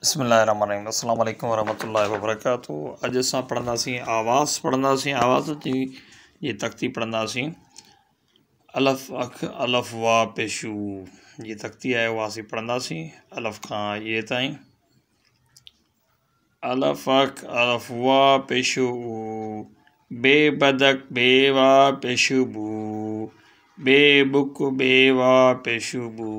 बिस्मिल्लाहिर्रहमानिर्रहीम अस्सलाम वालेकुम वरहमतुल्लाहि वबरकातुहू। अॼु असां पढ़ंदासीं आवाज़ पढ़ंदासीं। आवाज़ जी ये तख़्ती पढ़ंदासीं। अलफ़ अख अलफ़ वा पेशू ये तख़्ती आहे उहा असीं पढ़ंदासीं अलफ़ खां ये ताईं। अलफ़ अख अलफ़ वा पेशू बे बदक बे वा पेशू बू बे बुक बे वा पेशू बू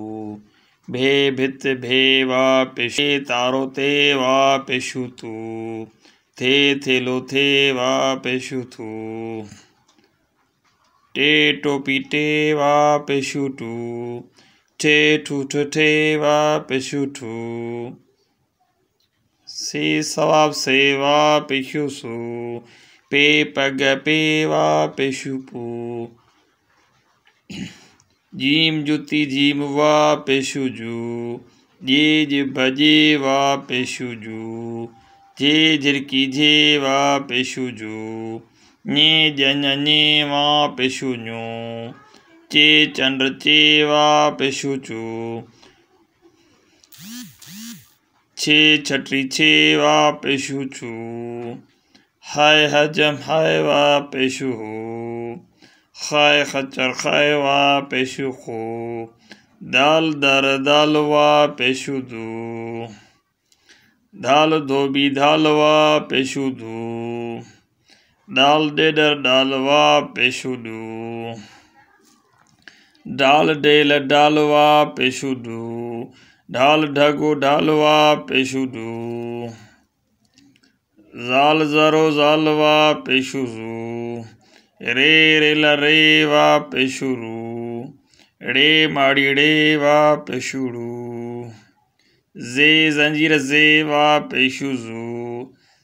भे भित भे वा पेशे तारो ते वा पेशू तू थे थेलो थे वा पेशू थू टे टोपी टे वा पेशू टू ठे ठूठ ठे वा पेशू ठू से सवाब से वा पेशू सू पे पग पे वा पेशू पू जीम जुती जीम वा पेशू जू जे जिभ जे वा पेशू जू जे झिरकी जे वा पेशू जू ने जन ने वा पेशू न्यू चे चंद्र चे वा पेशू चू छे छटरी छे वा पेशू छू हाय हजम हाय वा पेशू हो खाय खच्चर खाय वा पेशू खो दाल दर दाल वा पेशू दू दाल धोबी दाल वा पेशू दू दाल डेडर दाल वा पेशू दू डाल डेल डाल वा पेशू दू ढाल ढगो ढाल वा पेशू दू जाल जरो जाल वा पेशू जू रे रेल रे वा पेशू रू रे माड़ी रे वा पेशू रू जे जंजीर जे वा पेशू जू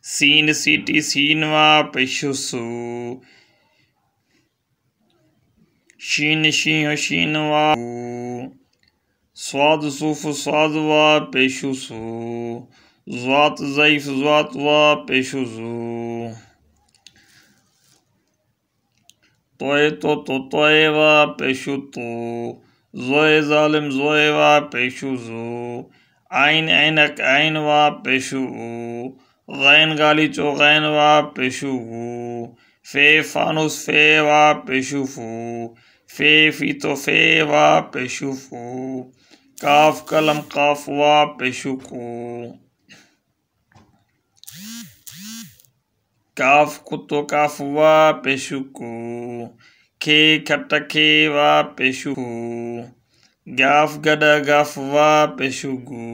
सीन सीटी सीन वा पेशू सू शीन शीह शीन वा स्वाद सूफ स्वाद वा पेशू सू ज़्वात ज़ईफ ज़्वात वा पेशू जू तोए तो तोए वा पेशू तो ज़ोए ज़ालिम ज़ोए वा पेशू जू आइन ऐनक आइन वा पेशू गैन गालीचो गैन वा पेशू फे फानुस फे वा पेशू फू फे फीतो फे वा पेशू फू काफ कलम काफ वा पेशू को काफ कुत्तो काफ वा पेशू को खे खट खे वा पेशू गाफ गड गाफ वा पेशू गू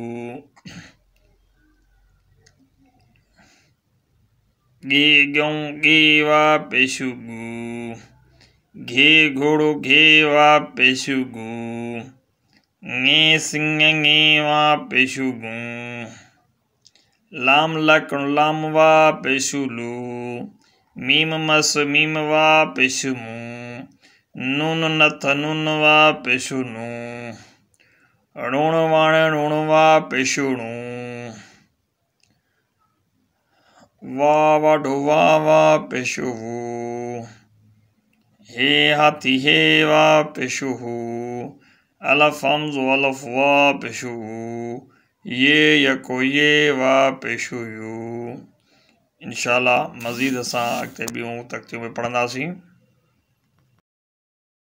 गे गौ गे वा पेशू गू घे घोड़ो घे वा पेशू गू ङे सिंह ङे वा पेशू गू लाम लकण लाम वा पेशू लू मीम मस मीम वा पेशू मू नून नथ नून वा पेशू नू ऋण वाण ऋण वा पेशू णू वा वाढो वा वा पेशू वू हे हाथी हे वा पेशू हू अलफ हमज़ो अलफ वा पेशू ये यको ये वा पेशू यू। इंशाअल्लाह मज़ीद असां अॻिते ॿियूं तख़्तियूं में पढ़ंदासीं।